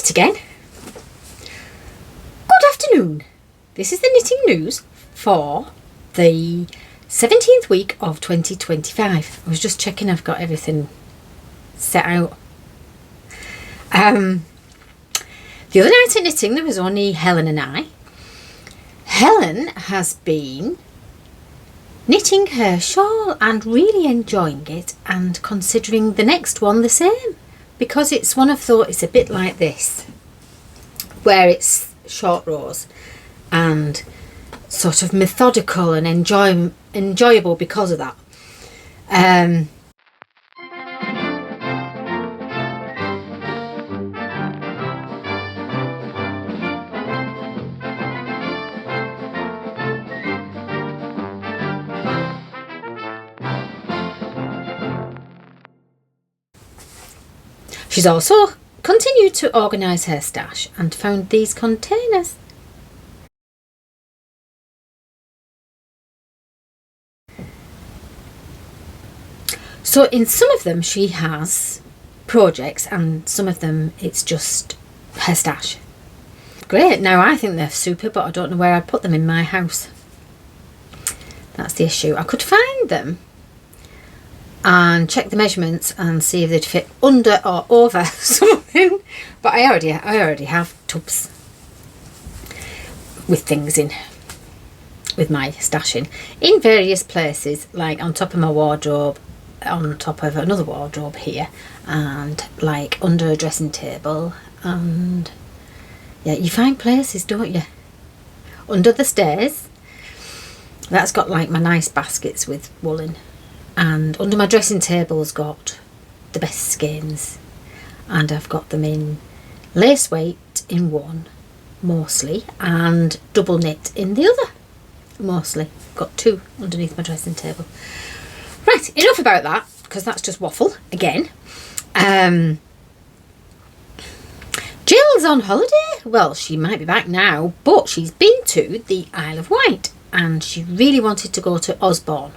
Again. Good afternoon. This is the knitting news for the 17th week of 2025. I was just checking I've got everything set out. The other night at knitting there was only Helen and I. Helen has been knitting her shawl and really enjoying it and considering the next one the same. Because it's one of those, it's a bit like this, where it's short rows and sort of methodical and enjoyable because of that. She's also continued to organise her stash and found these containers. So in some of them she has projects and some of them it's just her stash. Great, now I think they're super, but I don't know where I'd put them in my house. That's the issue. I could find them and check the measurements and see if they'd fit under or over something, but I already have tubs with things in, with my stashing in various places, like on top of my wardrobe, on top of another wardrobe here, and like under a dressing table, and yeah, you find places, don't you? Under the stairs, that's got like my nice baskets with wool in. And under my dressing table's got the best skeins, and I've got them in lace weight in one mostly and double knit in the other mostly. Got two underneath my dressing table. Right, enough about that because that's just waffle again. Jill's on holiday. Well, she might be back now, but she's been to the Isle of Wight and she really wanted to go to Osborne.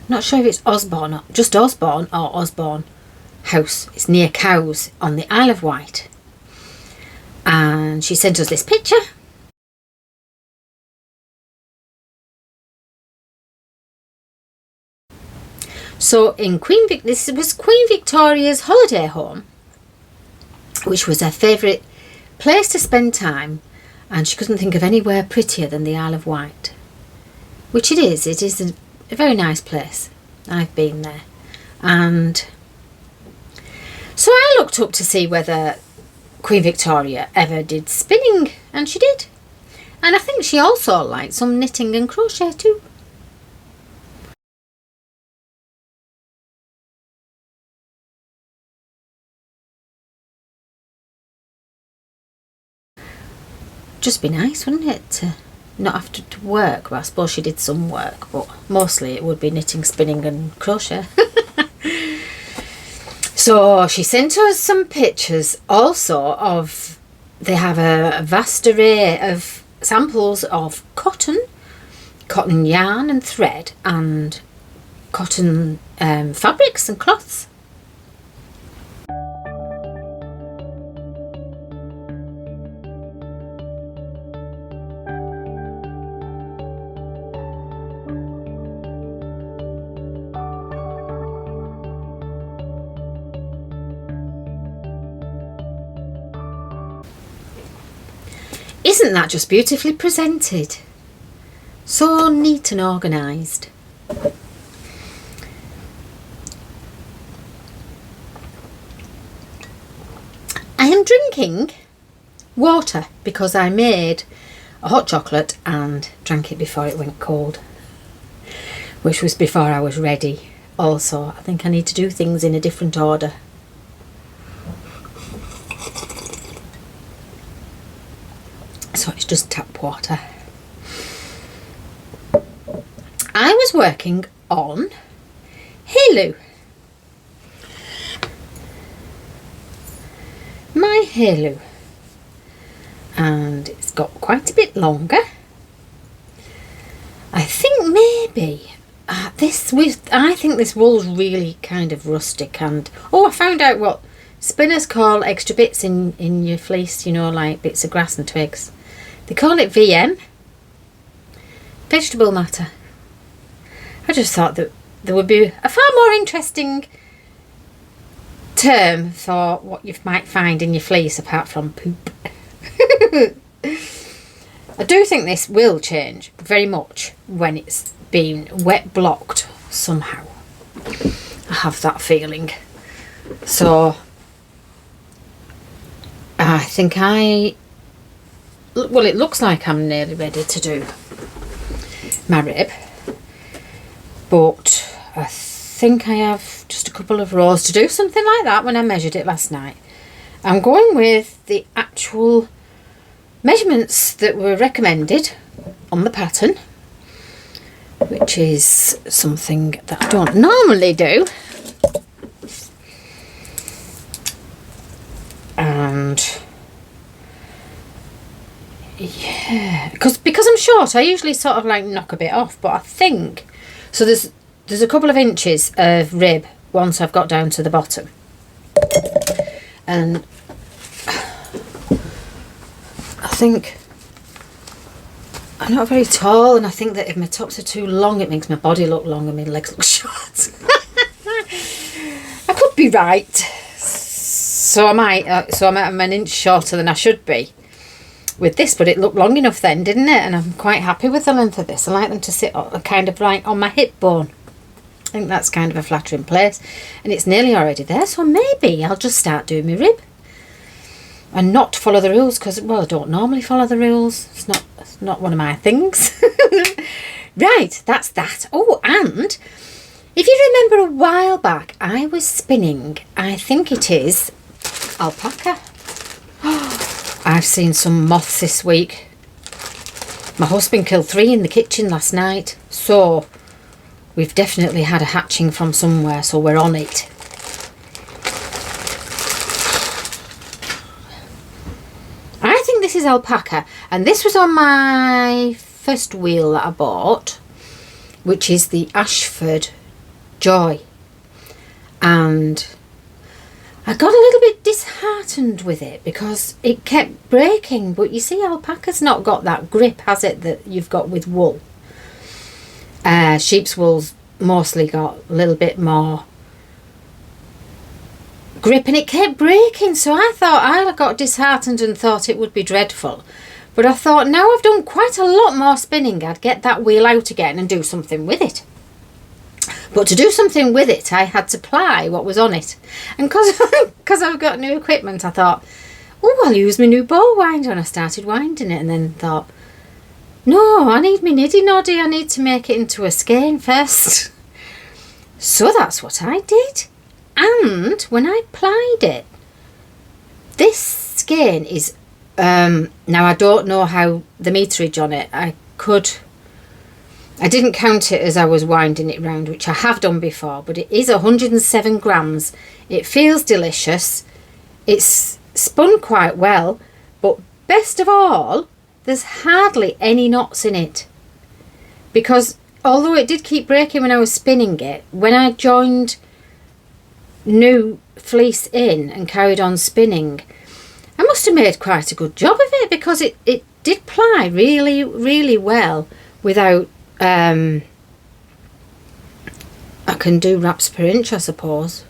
I'm not sure if it's Osborne or just Osborne or Osborne House. It's near Cowes on the Isle of Wight. And she sent us this picture. So in this was Queen Victoria's holiday home, which was her favourite place to spend time, and she couldn't think of anywhere prettier than the Isle of Wight. Which it is. It is a very nice place. I've been there, and so I looked up to see whether Queen Victoria ever did spinning, and she did, and I think she also liked some knitting and crochet too. Just be nice, wouldn't it, to not have to work? Well, I suppose she did some work, but mostly it would be knitting, spinning and crochet. So she sent us some pictures also of, they have a vast array of samples of cotton yarn and thread, and cotton fabrics and cloths. Isn't that just beautifully presented? So neat and organised. I am drinking water because I made a hot chocolate and drank it before it went cold, which was before I was ready. Also, I think I need to do things in a different order. So it's just tap water. I was working on Halu. My Halu. and it's got quite a bit longer. I think maybe I think this wool's really kind of rustic, and I found out what spinners call extra bits in your fleece, you know, like bits of grass and twigs. They call it VM, vegetable matter. I just thought that there would be a far more interesting term for what you might find in your fleece apart from poop. I do think this will change very much when it's been wet blocked somehow. I have that feeling. So I think it looks like I'm nearly ready to do my rib, but I think I have just a couple of rows to do, something like that, when I measured it last night. I'm going with the actual measurements that were recommended on the pattern, which is something that I don't normally do. And yeah, because I'm short, I usually sort of like knock a bit off, but I think so there's a couple of inches of rib once I've got down to the bottom, and I think I'm not very tall, and I think that if my tops are too long it makes my body look long and my legs look short. I could be right, so I'm an inch shorter than I should be with this, but it looked long enough then, didn't it? And I'm quite happy with the length of this. I like them to sit kind of like on my hip bone. I think that's kind of a flattering place, and it's nearly already there, so maybe I'll just start doing my rib and not follow the rules, because, well, I don't normally follow the rules. It's not one of my things. Right, that's that. Oh, and if you remember a while back, I was spinning, I think it is alpaca. I've seen some moths this week. My husband killed 3 in the kitchen last night, so we've definitely had a hatching from somewhere, so we're on it. I think this is alpaca, and this was on my first wheel that I bought, which is the Ashford Joy, and I got a little bit disheartened with it because it kept breaking. But you see, alpaca's not got that grip, has it, that you've got with wool. Sheep's wool's mostly got a little bit more grip, and it kept breaking. So I got disheartened and thought it would be dreadful. But I thought, now I've done quite a lot more spinning, I'd get that wheel out again and do something with it. But to do something with it, I had to ply what was on it. And because I've got new equipment, I thought, oh, I'll use my new ball winder. And I started winding it, and then thought, no, I need my niddy noddy. I need to make it into a skein first. So that's what I did. And when I plied it, this skein is, now I don't know how the meterage on it. I didn't count it as I was winding it round, which I have done before, but it is 107 grams. It feels delicious. It's spun quite well, but best of all, there's hardly any knots in it. Because although it did keep breaking when I was spinning it, when I joined new fleece in and carried on spinning, I must have made quite a good job of it, because it did ply really, really well without... I can do wraps per inch, I suppose.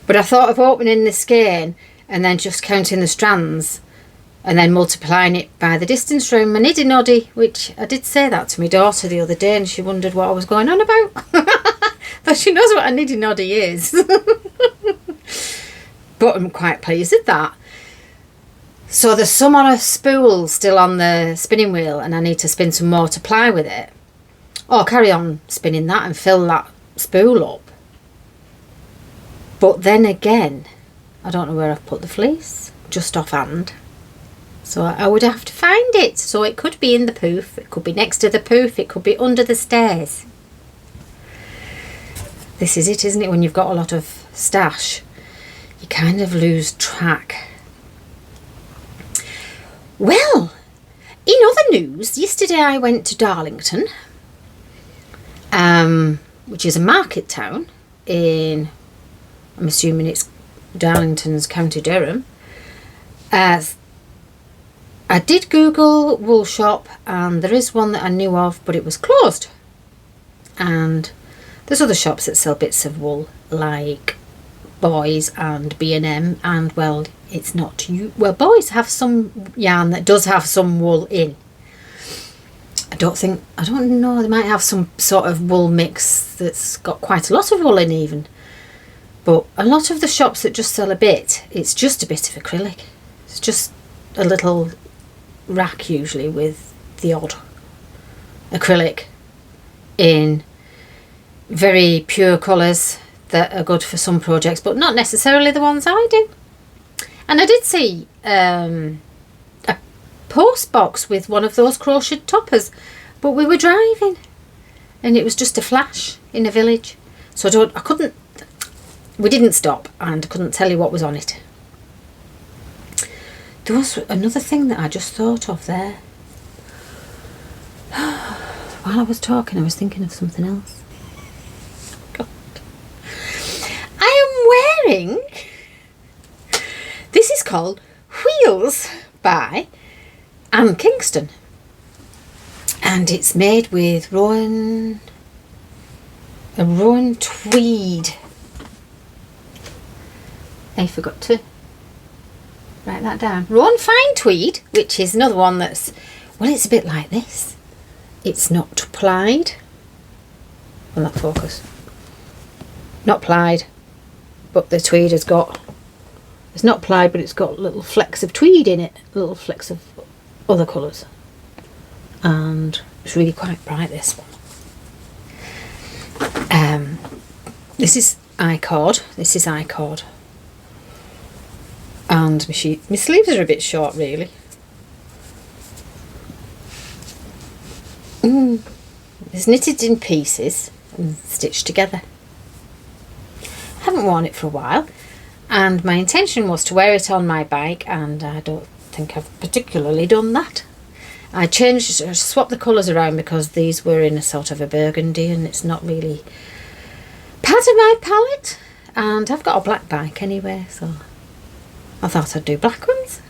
But I thought of opening the skein and then just counting the strands and then multiplying it by the distance round my niddy noddy, which I did say that to my daughter the other day, and she wondered what I was going on about. But she knows what a niddy noddy is. But I'm quite pleased with that. So there's some on a spool still on the spinning wheel, and I need to spin some more to ply with it. Or carry on spinning that and fill that spool up. But then again, I don't know where I've put the fleece, just offhand. So I would have to find it. So it could be in the poof, it could be next to the poof, it could be under the stairs. This is it, isn't it? When you've got a lot of stash, you kind of lose track. Well, in other news, yesterday I went to Darlington, which is a market town in, I'm assuming it's Darlington's County Durham. I did Google wool shop, and there is one that I knew of, but it was closed. And there's other shops that sell bits of wool, like Boys and B&M, and well, it's not you. Well, Boys have some yarn that does have some wool in. I don't know, they might have some sort of wool mix that's got quite a lot of wool in even. But a lot of the shops that just sell a bit, it's just a bit of acrylic. It's just a little rack usually with the odd acrylic in very pure colours that are good for some projects, but not necessarily the ones I do. And I did see a post box with one of those crocheted toppers, but we were driving and it was just a flash in a village, so we didn't stop, and I couldn't tell you what was on it. There was another thing that I just thought of there. While I was talking, I was thinking of something else. God. I am wearing... This is called Wheels by Ann Kingston. And it's made with a rowan tweed. I forgot to write that down. Rowan fine tweed, which is another one that's, well, it's a bit like this. It's not plied. Will that focus? Not plied, but the tweed has got, it's not plied, but it's got little flecks of tweed in it, little flecks of other colours. And it's really quite bright, this one. This is I-cord. And my sleeves are a bit short, really. It's knitted in pieces and stitched together. I haven't worn it for a while, and my intention was to wear it on my bike, and I don't think I've particularly done that. I swapped the colours around because these were in a sort of a burgundy, and it's not really part of my palette, and I've got a black bike anyway, so I thought I'd do black ones.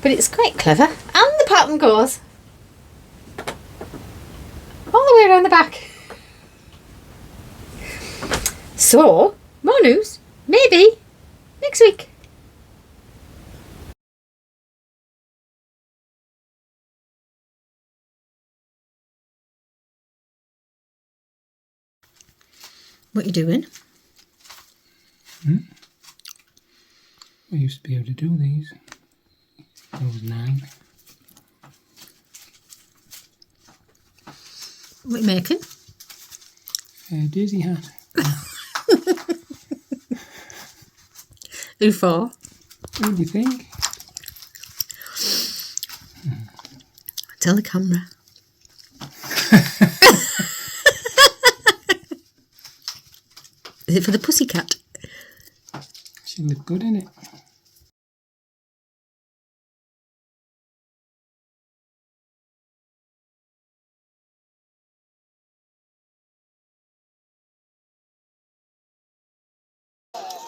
But it's quite clever, and the pattern goes all the way around the back. So, more news, maybe next week. What are you doing? I used to be able to do these. I was 9. What are you making? Daisy hat. Who for? What do you think? Tell the camera. Is it for the pussycat? She looked good in it.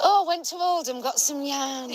Oh, went to Oldham, got some yarn.